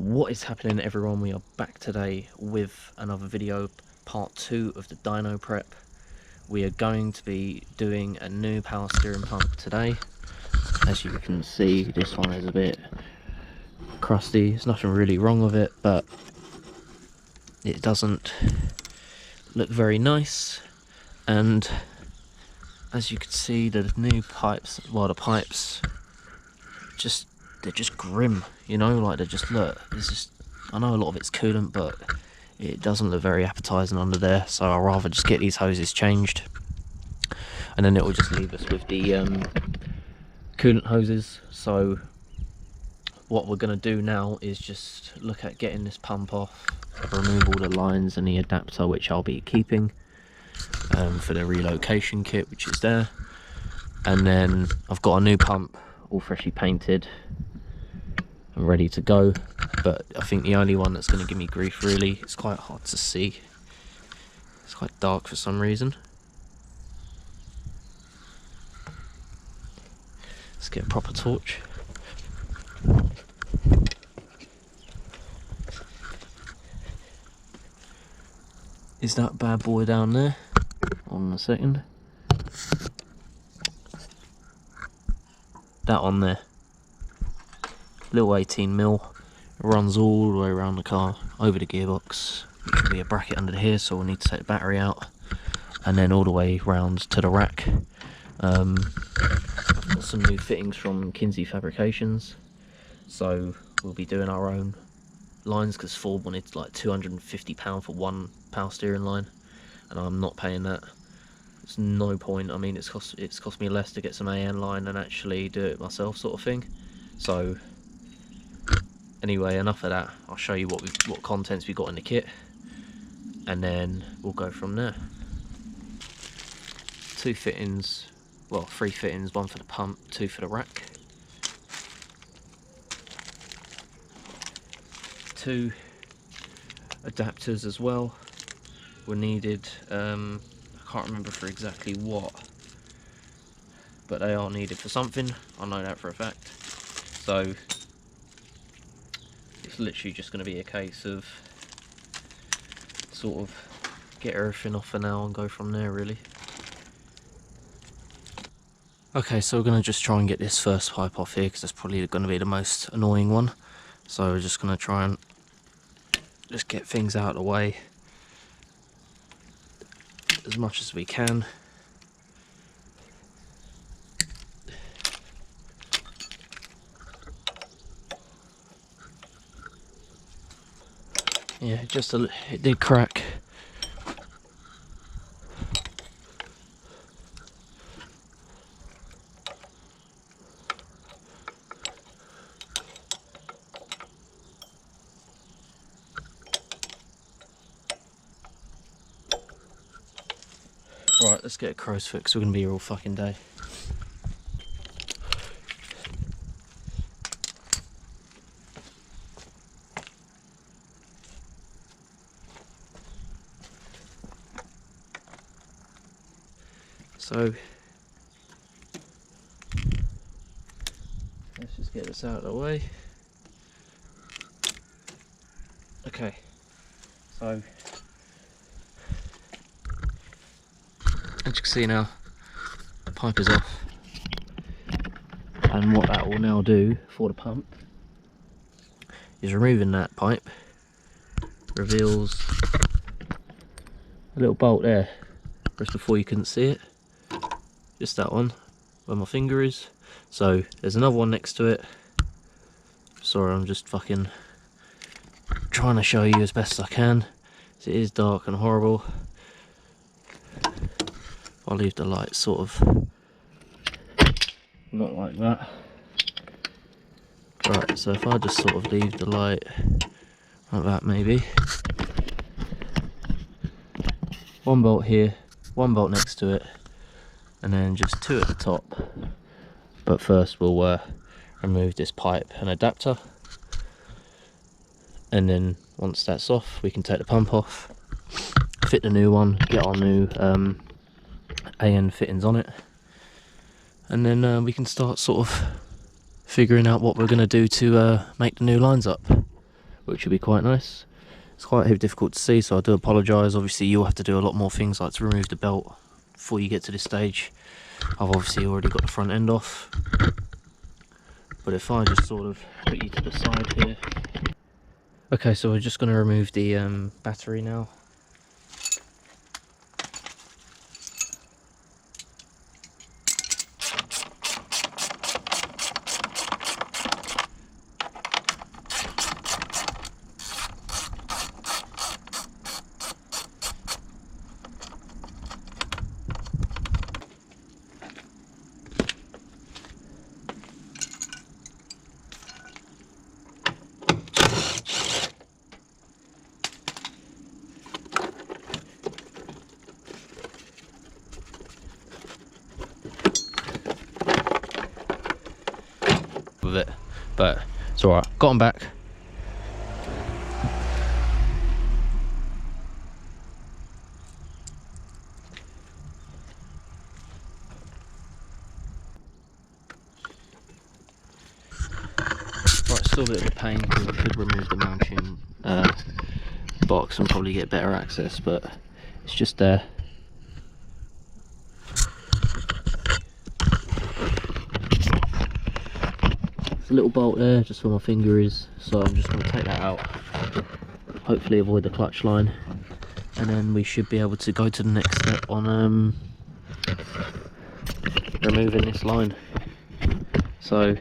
What is happening, everyone? We are back today with another video, part 2 of the dyno prep. We are going to be doing a new power steering pump today. As you can see, this one is a bit crusty. There's nothing really wrong with it, but it doesn't look very nice. And as you can see, the new pipes, well, the pipes they're just grim, you know, like they're just, look, it's just, I know a lot of it's coolant, but it doesn't look very appetizing under there, so I'll rather just get these hoses changed, and then it will just leave us with the coolant hoses. So what we're going to do now is just look at getting this pump off, remove all the lines and the adapter, which I'll be keeping for the relocation kit, which is there. And then I've got a new pump all freshly painted and ready to go, but I think the only one that's going to give me grief, really, it's quite hard to see, it's quite dark for some reason. Let's get a proper torch. Is that bad boy down there? On a second. That on there, little 18mm, runs all the way around the car, over the gearbox. There should be a bracket under here, so we'll need to take the battery out, and then all the way round to the rack. I've got some new fittings from Kinsey Fabrications, so we'll be doing our own lines, because Ford wanted like £250 for one power steering line, and I'm not paying that. There's no point. I mean, it's cost me less to get some AN line and actually do it myself, sort of thing. So anyway, enough of that. I'll show you what contents we got in the kit, and then we'll go from there. Two fittings, well, three fittings, one for the pump, two for the rack. Two adapters as well were needed. I can't remember for exactly what, but they are needed for something, I know that for a fact. So it's literally just going to be a case of sort of get everything off for now and go from there, really. Okay, so we're going to just try and get this first pipe off here, because that's probably going to be the most annoying one. So we're just going to try and just get things out of the way as much as we can. Yeah, it did crack. Right, let's get a crow's foot, because we're going to be here all fucking day. So let's just get this out of the way. Okay, so as you can see now, the pipe is off, and what that will now do for the pump is removing that pipe reveals a little bolt there, whereas before you couldn't see it. Just that one where my finger is. So there's another one next to it. Sorry, I'm just fucking trying to show you as best as I can. It is dark and horrible. I'll leave the light sort of not like that. Right, so if I just sort of leave the light like that, maybe. One bolt here, one bolt next to it, and then just two at the top. But first we'll remove this pipe and adapter, and then once that's off we can take the pump off, fit the new one, get our new AN fittings on it, and then we can start sort of figuring out what we're going to do to make the new lines up. which will be quite nice. It's quite difficult to see, so I do apologise. Obviously you'll have to do a lot more things, like to remove the belt before you get to this stage. I've obviously already got the front end off, but if I just sort of put you to the side here. Okay, so we're just going to remove the battery now. With it, but it's alright. Got them back. Right, still a bit of a pain because I could remove the mounting box and probably get better access, but it's just there. A little bolt there just where my finger is, so I'm just going to take that out, hopefully avoid the clutch line, and then we should be able to go to the next step on removing this line. So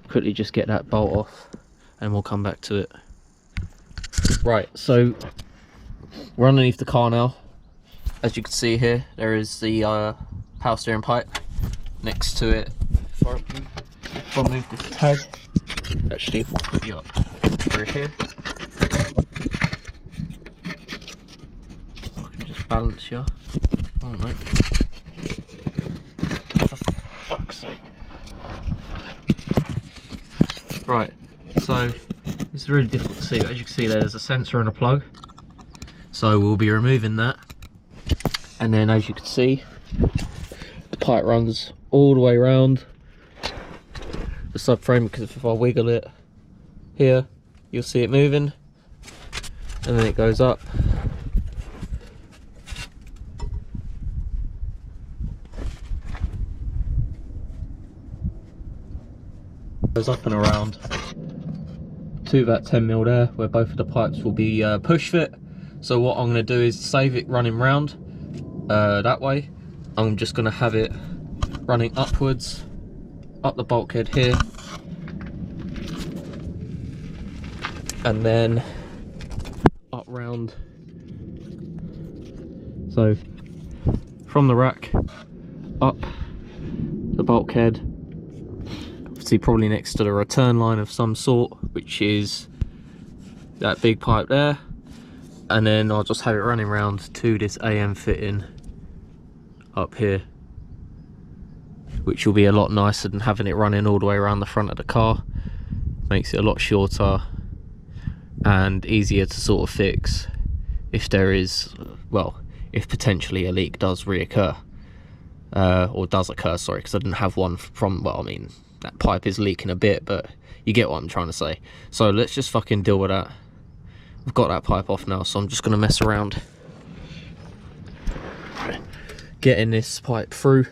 quickly just get that bolt off and we'll come back to it. Right, so we're underneath the car now. As you can see here, there is the power steering pipe next to it. If I move this tag, actually we'll put you up through here. I can just balance you. Oh mate. For fuck's sake. Right, so it's really difficult to see, but as you can see there's a sensor and a plug. So we'll be removing that. And then as you can see, the pipe runs all the way around the subframe, because if I wiggle it here, you'll see it moving, and then it goes up. Goes up and around to that 10mm there, where both of the pipes will be push fit. So what I'm going to do is save it running round that way. I'm just going to have it running upwards, up the bulkhead here, and then up round. So from the rack up the bulkhead, obviously probably next to the return line of some sort, which is that big pipe there, and then I'll just have it running round to this AM fitting up here, which will be a lot nicer than having it running all the way around the front of the car. Makes it a lot shorter and easier to sort of fix if there is, well, if potentially a leak does reoccur, or does occur, sorry, because I didn't have one from, well, I mean, that pipe is leaking a bit, but you get what I'm trying to say. So let's just fucking deal with that. I've got that pipe off now, so I'm just going to mess around getting this pipe through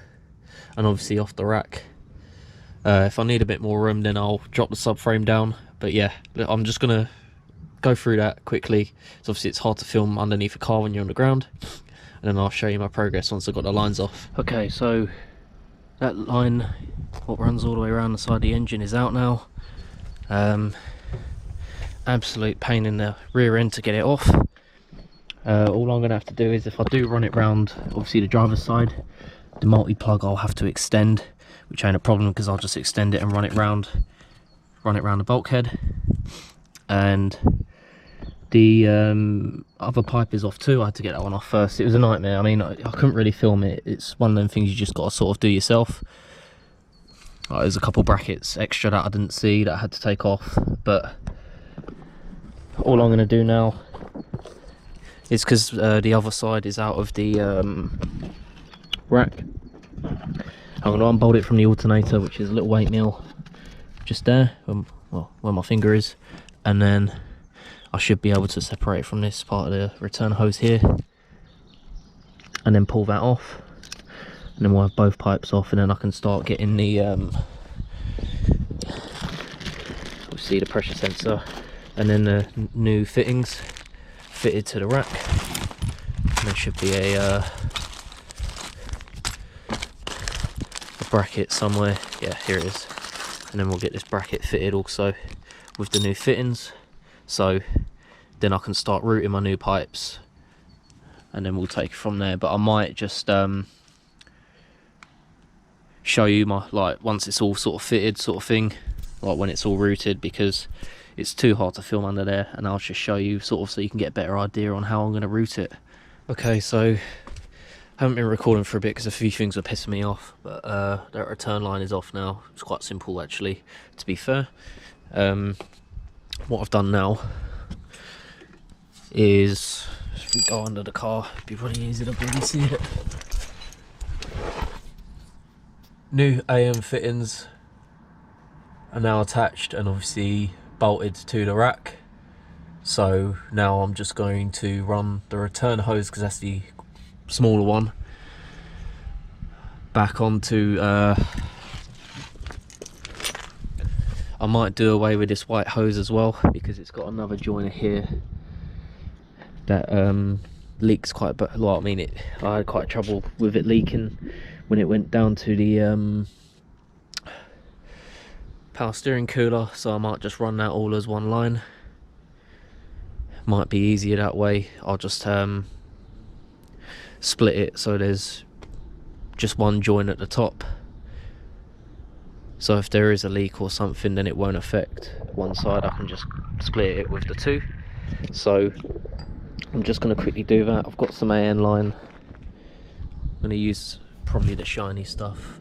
and obviously off the rack. If I need a bit more room, then I'll drop the subframe down, but yeah, I'm just going to go through that quickly. So obviously it's hard to film underneath a car when you're on the ground, and then I'll show you my progress once I've got the lines off. Okay, so that line, what runs all the way around the side of the engine, is out now. Absolute pain in the rear end to get it off. All I'm going to have to do is, if I do run it round, obviously the driver's side, the multi-plug I'll have to extend, which ain't a problem because I'll just extend it and run it round the bulkhead. And the other pipe is off too. I had to get that one off first. It was a nightmare. I mean, I couldn't really film it. It's one of them things you just got to sort of do yourself. There's a couple brackets extra that I didn't see that I had to take off, but all I'm going to do now is, because the other side is out of the rack, I'm going to unbolt it from the alternator, which is a little weight mill just there, well, where my finger is, and then I should be able to separate it from this part of the return hose here, and then pull that off, and then we'll have both pipes off, and then I can start getting the we'll see the pressure sensor and then the new fittings fitted to the rack. And there should be a bracket somewhere. Yeah, here it is. And then we'll get this bracket fitted also with the new fittings, so then I can start routing my new pipes, and then we'll take it from there. But I might just show you my, like, once it's all sort of fitted sort of thing, like when it's all routed, because it's too hard to film under there, and I'll just show you sort of so you can get a better idea on how I'm going to route it. Okay, so I haven't been recording for a bit because a few things are pissing me off, but that return line is off now. It's quite simple actually, to be fair. What I've done now is, if we go under the car, it'd be pretty easy to bloody see it. New AM fittings are now attached and obviously bolted to the rack. So now I'm just going to run the return hose, because that's the smaller one, back onto I might do away with this white hose as well, because it's got another joiner here that leaks quite a lot. I mean, I had quite trouble with it leaking when it went down to the power steering cooler, so I might just run that all as one line. Might be easier that way. I'll just split it so there's just one join at the top, so if there is a leak or something, then it won't affect one side. I can just split it with the two. So I'm just going to quickly do that. I've got some AN line. I'm going to use probably the shiny stuff.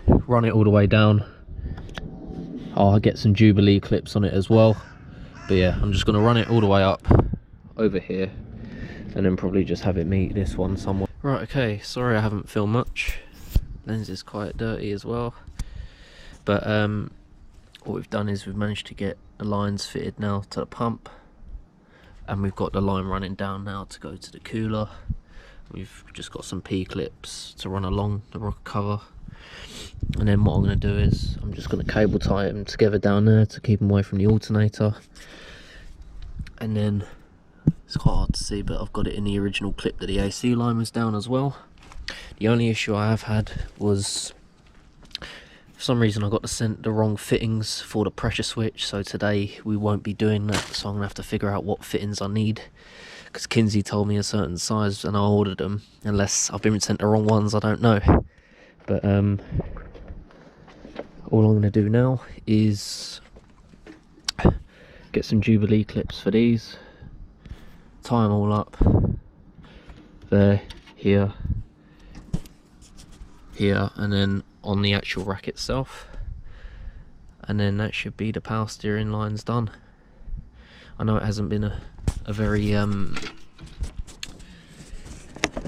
Run it all the way down. I'll get some Jubilee clips on it as well. But yeah, I'm just going to run it all the way up over here, and then probably just have it meet this one somewhere. Right, okay, sorry I haven't filmed much. Lens is quite dirty as well. But what we've done is we've managed to get the lines fitted now to the pump, and we've got the line running down now to go to the cooler. We've just got some P-clips to run along the rocker cover. And then what I'm going to do is I'm just going to cable tie them together down there to keep them away from the alternator. And then it's quite hard to see, but I've got it in the original clip that the AC line was down as well. The only issue I have had was, for some reason I got the wrong fittings for the pressure switch, so today we won't be doing that. So I'm going to have to figure out what fittings I need, because Kinsey told me a certain size and I ordered them. Unless I've been sent the wrong ones, I don't know. But all I'm going to do now is get some Jubilee clips for these, tie them all up there, here, and then on the actual rack itself, and then that should be the power steering lines done. I know it hasn't been a very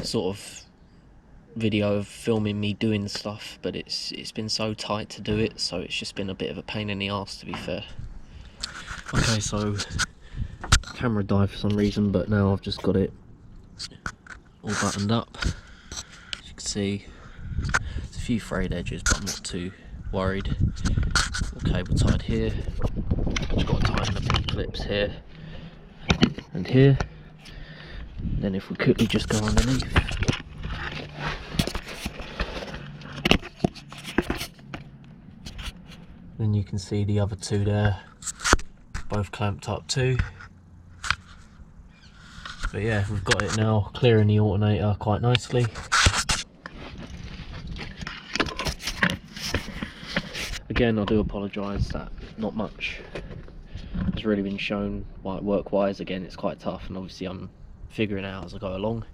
sort of video of filming me doing stuff, but it's been so tight to do it, so it's just been a bit of a pain in the arse, to be fair. Okay, so camera died for some reason, but now I've just got it all buttoned up. As you can see, there's a few frayed edges, but I'm not too worried. All cable tied here. Just got to tighten the P-clips here and here. Then if we quickly just go underneath, then you can see the other two there, both clamped up too. But yeah, we've got it now, clearing the alternator quite nicely. Again, I do apologise that not much has really been shown work wise. Again, it's quite tough, and obviously I'm figuring out as I go along,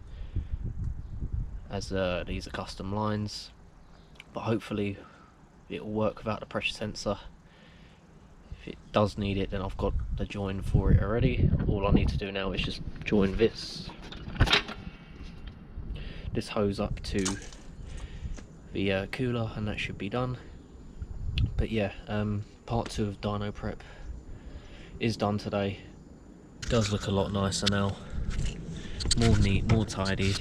as these are custom lines, but hopefully it'll work without the pressure sensor. If it does need it, then I've got the join for it already. All I need to do now is just join this hose up to the cooler, and that should be done. But yeah, part 2 of dyno prep is done today. It does look a lot nicer now, more neat, more tidy.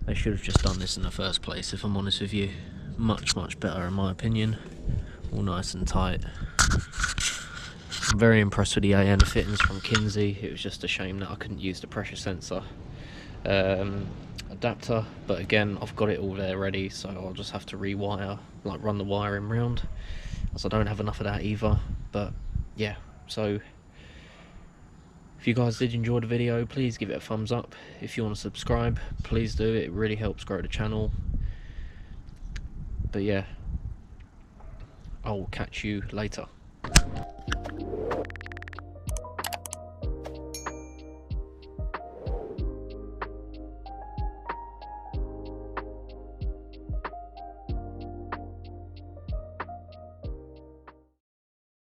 They should have just done this in the first place, if I'm honest with you. Much better in my opinion, all nice and tight. I'm very impressed with the AN fittings from Kinsey. It was just a shame that I couldn't use the pressure sensor adapter, but again, I've got it all there ready, so I'll just have to rewire, like run the wiring round, as I don't have enough of that either. But yeah, so if you guys did enjoy the video, please give it a thumbs up. If you want to subscribe, please do, it really helps grow the channel. But yeah, I will catch you later.